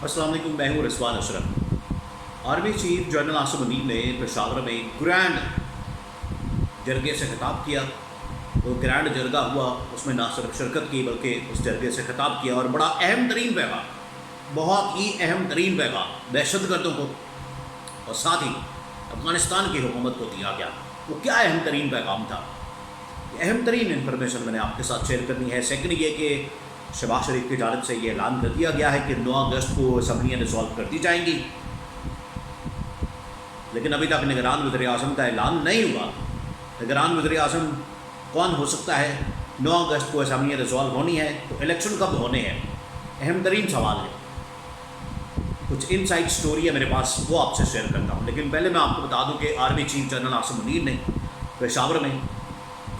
अस्सलाम वालेकुम, मैं हूँ Rizwan Ashraf. Army chief general Asim Munir ने पेशावर में ग्रैंड जरगे से खिताब किया। वो ग्रैंड जरगा हुआ, उसमें ना सिर्फ शिरकत की बल्कि उस जरगे से खिताब किया और बड़ा अहम तरीन पैगाम, बहुत ही अहम तरीन पैगाम दहशत गर्दों को और साथ ही अफ़गानिस्तान की हुकूमत को दिया गया। वो क्या अहम तरीन पैगाम था? अहम तरीन इन्फॉर्मेशन मैंने आपके साथ शेयर करनी है। सेकंड ये कि शहबाज शरीफ की जानिब से ये ऐलान कर दिया गया है कि 9 अगस्त को असम्बलियाँ डिसॉल्व कर दी जाएंगी, लेकिन अभी तक निगरान वज़ीर आज़म का ऐलान नहीं हुआ। निगरान वज़ीर आज़म कौन हो सकता है? 9 अगस्त को असम्बलियाँ डिसॉल्व होनी है तो इलेक्शन कब होने हैं? अहम तरीन सवाल है। कुछ इनसाइड स्टोरी है मेरे पास, वो आपसे शेयर करता हूँ। लेकिन पहले मैं आपको बता दूँ कि army chief general Asim Munir ने पेशावर में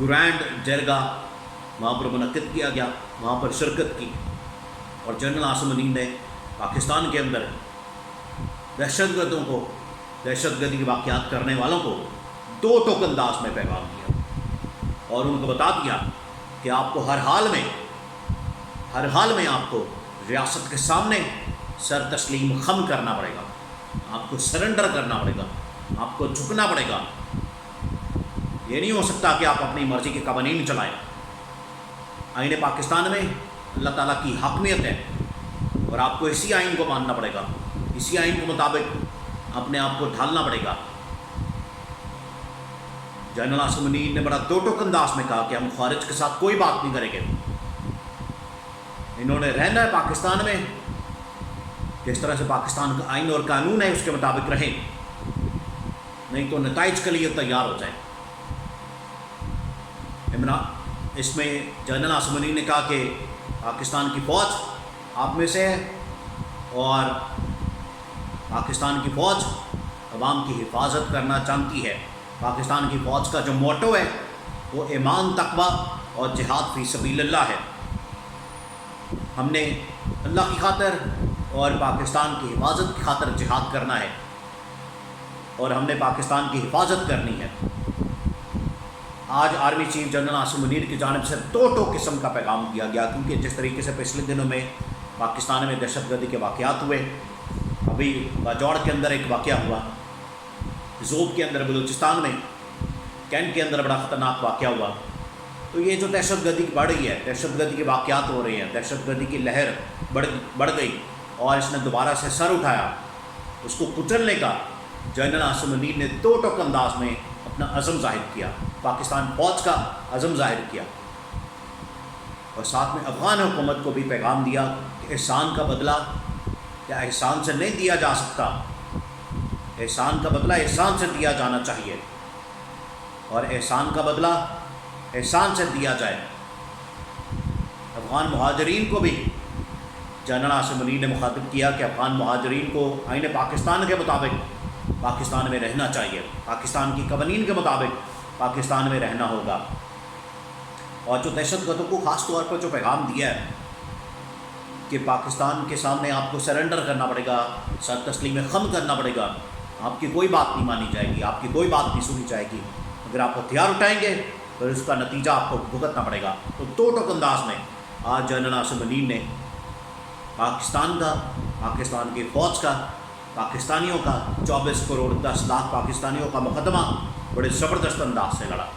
ग्रैंड जरगा वहाँ पर मुनक़िद किया गया, वहाँ पर शिरकत की और जनरल आसिम मुनीर ने पाकिस्तान के अंदर दहशतगर्दों को, दहशतगर्दी के वाक़यात करने वालों को 2 टोक अंदाज में पैगाम दिया और उनको बता दिया कि आपको हर हाल में आपको रियासत के सामने सर तस्लीम खम करना पड़ेगा, आपको सरेंडर करना पड़ेगा, आपको झुकना पड़ेगा। ये नहीं हो सकता कि आप अपनी मर्ज़ी के कानून चलाएं। आईन पाकिस्तान में अल्लाह ताला की हकमियत है और आपको इसी आइन को मानना पड़ेगा, इसी आइन के मुताबिक अपने आप को ढालना पड़ेगा। जनरल आसिम मुनीर ने बड़ा 2 टोक अंदाज में कहा कि हम खारिज के साथ कोई बात नहीं करेंगे। इन्होंने रहना है पाकिस्तान में, जिस तरह से पाकिस्तान का आइन और कानून है उसके मुताबिक रहें, नहीं तो नताइज के लिए तैयार हो जाए। इसमें जनरल आसिम मुनीर ने कहा कि पाकिस्तान की फ़ौज आप में से है और पाकिस्तान की फ़ौज अवाम की हिफाजत करना जानती है। पाकिस्तान की फ़ौज का जो मोटो है वो ईमान, तक़वा और जिहाद फ़ी सबीलिल्लाह है। हमने अल्लाह की खातिर और पाकिस्तान की हिफाजत की खातिर जिहाद करना है और हमने पाकिस्तान की हिफाजत करनी है। आज army chief general Asim Munir की जानिब से 2 टोक किस्म का पैगाम दिया गया, क्योंकि जिस तरीके से पिछले दिनों में पाकिस्तान में दहशतगर्दी के वाक़यात हुए, अभी बाजौड़ के अंदर एक वाक़या हुआ, ज़ोब के अंदर बलूचिस्तान में कैंट के अंदर बड़ा ख़तरनाक वाक़या हुआ। तो ये जो दहशतगर्दी बढ़ रही है, दहशतगर्दी के वाक़यात हो रहे हैं, दहशतगर्दी की लहर बढ़ गई और इसने दोबारा से सर उठाया, उसको कुचलने का जनरल आसिम मुनीर ने 2 टोक अंदाज में अपना अज़म ज़ाहिर किया, पाकिस्तान फ़ौज का अज़म ज़ाहिर किया और साथ में अफ़गान हुकूमत को भी पैगाम दिया कि एहसान का बदला या एहसान से नहीं दिया जा सकता, एहसान का बदला एहसान से दिया जाना चाहिए और एहसान का बदला एहसान से दिया जाए। अफ़गान मुहाजिरीन को भी जनरल आसिम मुनीर ने मुखातिब किया कि अफ़गान मुहाजिरीन को आईन पाकिस्तान के मुताबिक पाकिस्तान में रहना चाहिए, पाकिस्तान की कवानीन के मुताबिक पाकिस्तान में रहना होगा। और जो दहशतगर्दों को ख़ास तौर पर जो पैगाम दिया है कि पाकिस्तान के सामने आपको सरेंडर करना पड़ेगा, सर तस्लीम खम करना पड़ेगा, आपकी कोई बात नहीं मानी जाएगी, आपकी कोई बात नहीं सुनी जाएगी, अगर आप हथियार उठाएंगे तो इसका नतीजा आपको भुगतना पड़ेगा। तो 2 टोक अंदाज में आज जनरल आसिम मुनीर ने पाकिस्तान का, पाकिस्तान की फ़ौज का, पाकिस्तानियों का 24 करोड़ 10 लाख पाकिस्तानियों का मुकदमा बड़े ज़बरदस्त अंदाज से लड़ा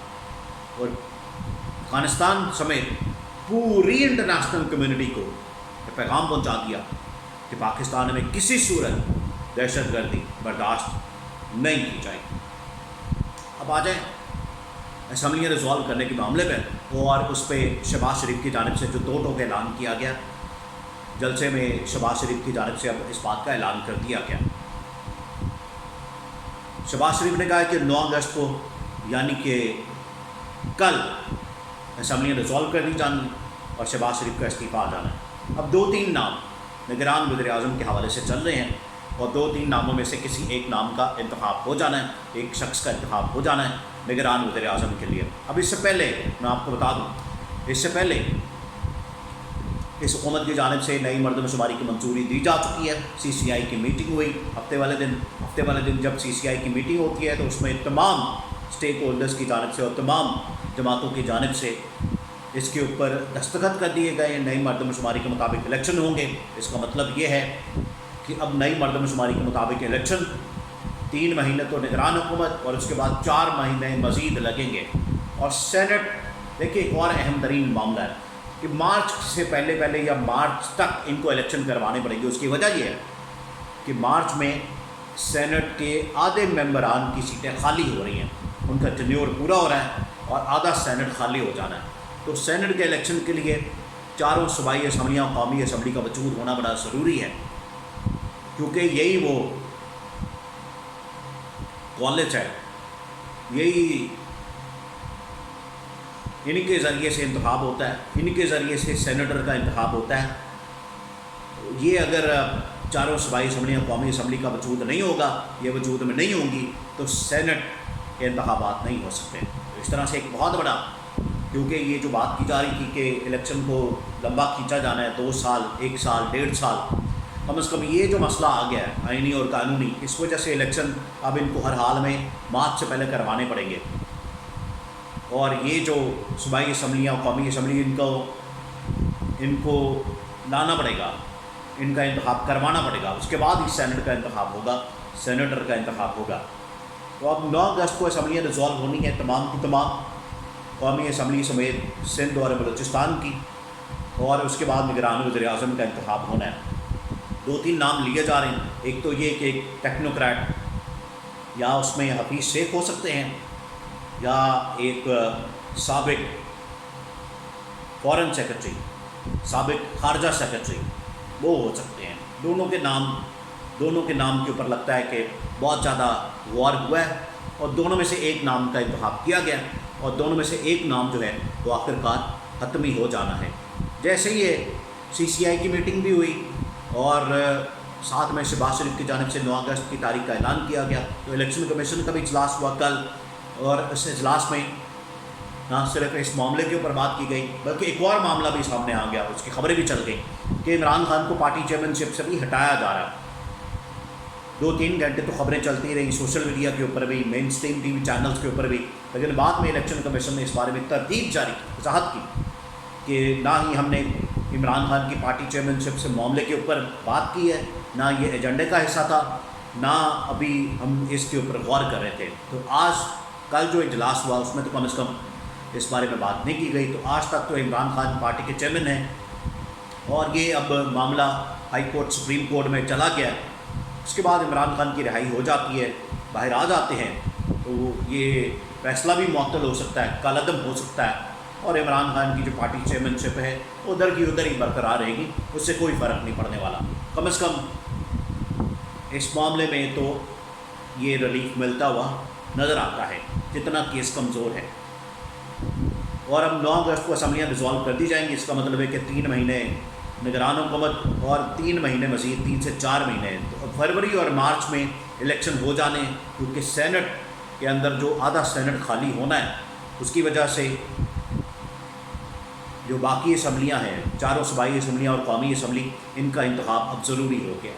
और अफ़गानिस्तान समेत पूरी इंटरनेशनल कम्युनिटी को पैगाम पहुंचा दिया कि पाकिस्तान में किसी सूरत दहशतगर्दी बर्दाश्त नहीं की जाएगी। अब आ जाए असम्बलियाँ रिजॉल्व करने के मामले में और उस पर शहबाज शरीफ की जानिब से जो 2 टोक ऐलान किया गया, जलसे में शहबाज शरीफ की जानिब से अब इस बात का ऐलान कर दिया गया। शहबाज शरीफ ने कहा कि 9 अगस्त को यानी कि कल असम्बलियाँ रिजॉल्व कर दी जानी और शहबाज शरीफ का इस्तीफ़ा आ जाना है। अब 2-3 नाम निगरान वज़ीर आज़म के हवाले से चल रहे हैं और 2-3 नामों में से किसी एक नाम का इंतखाब हो जाना है, एक शख्स का इंतखाब हो जाना है निगरान वज़ीर आज़म के लिए। अब इससे पहले मैं आपको बता दूँ, इससे पहले इस हुकूमत की जानिब से नई मरदमशुमारी की मंजूरी दी जा चुकी है। CCI की मीटिंग हुई हफ्ते वाले दिन जब CCI की मीटिंग होती है तो उसमें तमाम स्टेक होल्डर्स की जानिब से और तमाम जमातों की जानिब से इसके ऊपर दस्तखत कर दिए गए। नई मरदमशुमारी के मुताबिक इलेक्शन होंगे। इसका मतलब ये है کہ اب نئی مردم شماری کے مطابق الیکشن 3 مہینے تو نگران حکومت اور اس کے بعد 4 مہینے مزید لگیں گے. اور سینٹ دیکھیے ایک اور اہم ترین معاملہ ہے کہ مارچ سے پہلے یا مارچ تک ان کو الیکشن کروانے پڑیں گے. اس کی وجہ یہ ہے کہ مارچ میں سینٹ کے آدھے ممبران کی سیٹیں خالی ہو رہی ہیں, ان کا ٹینیور پورا ہو رہا ہے اور آدھا سینٹ خالی ہو جانا ہے. تو سینٹ کے الیکشن کے لیے چاروں صوبائی اسمبلیاں اور قومی اسمبلی کا وجود ہونا بڑا ضروری ہے, کیونکہ یہی وہ کالج ہے, یہی ان کے ذریعے سے انتخاب ہوتا ہے, ان کے ذریعے سے سینیٹر کا انتخاب ہوتا ہے. یہ اگر چاروں صوبائی اسمبلیاں قومی اسمبلی کا وجود نہیں ہوگا, یہ وجود میں نہیں ہوں گی, تو سینٹ کے انتخابات نہیں ہو سکتے. تو اس طرح سے ایک بہت بڑا, کیونکہ یہ جو بات کی جا رہی تھی کہ الیکشن کو لمبا کھینچا جانا ہے 2 سال 1 سال 1.5 سال, کم از کم یہ جو مسئلہ آ گیا ہے آئینی اور قانونی, اس وجہ سے الیکشن اب ان کو ہر حال میں مارچ سے پہلے کروانے پڑیں گے. اور یہ جو صوبائی اسمبلیاں اور قومی اسمبلی ان کو لانا پڑے گا, ان کا انتخاب کروانا پڑے گا, اس کے بعد ہی سینٹ کا انتخاب ہوگا, سینیٹر کا انتخاب ہوگا. تو اب 9 اگست کو اسمبلیاں ریزالو ہونی ہیں, تمام کی تمام قومی اسمبلی سمیت سندھ اور بلوچستان کی, اور اس کے بعد نگران وزیر اعظم کا انتخاب ہونا ہے. 2-3 نام لیے جا رہے ہیں. ایک تو یہ کہ ایک ٹیکنوکریٹ, یا اس میں حفیظ شیخ ہو سکتے ہیں, یا ایک سابق فارن سیکرٹری, سابق خارجہ سیکرٹری, وہ ہو سکتے ہیں. دونوں کے نام کے اوپر لگتا ہے کہ بہت زیادہ غور ہوا ہے, اور دونوں میں سے ایک نام کا انتخاب کیا گیا, اور دونوں میں سے ایک نام جو ہے وہ آخرکار حتمی ہو جانا ہے. جیسے یہ CCI کی میٹنگ بھی ہوئی اور ساتھ میں شہباز شریف کی جانب سے 9 اگست کی تاریخ کا اعلان کیا گیا, تو الیکشن کمیشن کا بھی اجلاس ہوا کل, اور اس اجلاس میں نہ صرف اس معاملے کے اوپر بات کی گئی بلکہ ایک اور معاملہ بھی سامنے آ گیا, اس کی خبریں بھی چل گئیں کہ عمران خان کو پارٹی چیئرمین شپ سے بھی ہٹایا جا رہا ہے. 2-3 گھنٹے تو خبریں چلتی رہیں سوشل میڈیا کے اوپر بھی, مین اسٹریم ٹی وی چینلز کے اوپر بھی, لیکن بعد میں الیکشن کمیشن نے اس بارے میں تردید جاری کی, وضاحت کی کہ نہ ہی ہم نے عمران خان کی پارٹی چیئرمین شپ سے معاملے کے اوپر بات کی ہے, نہ یہ ایجنڈے کا حصہ تھا, نہ ابھی ہم اس کے اوپر غور کر رہے تھے. تو آج کل جو اجلاس ہوا اس میں تو کم از کم اس بارے میں بات نہیں کی گئی. تو آج تک تو عمران خان پارٹی کے چیئرمین ہیں, اور یہ اب معاملہ ہائی کورٹ سپریم کورٹ میں چلا گیا. اس کے بعد عمران خان کی رہائی ہو جاتی ہے, باہر آ جاتے ہیں, تو یہ فیصلہ بھی معطل ہو سکتا ہے, کالعدم ہو سکتا ہے, اور عمران خان کی جو پارٹی چیئرمین شپ ہے ادھر کی ادھر ہی برقرار رہے گی, اس سے کوئی فرق نہیں پڑنے والا. کم از کم اس معاملے میں تو یہ ریلیف ملتا ہوا نظر آتا ہے جتنا کیس کمزور ہے. اور اب 9 اگست کو اسمبلیاں ریزالو کر دی جائیں گی. اس کا مطلب ہے کہ 3 مہینے نگران حکومت اور 3 مہینے مزید 3 سے 4 مہینے تو فروری اور مارچ میں الیکشن ہو جانے, کیونکہ سینٹ کے اندر جو آدھا سینٹ خالی ہونا ہے اس کی وجہ سے جو باقی اسمبلیاں ہیں, چاروں صوبائی اسمبلیاں اور قومی اسمبلی, ان کا انتخاب اب ضروری ہو گیا.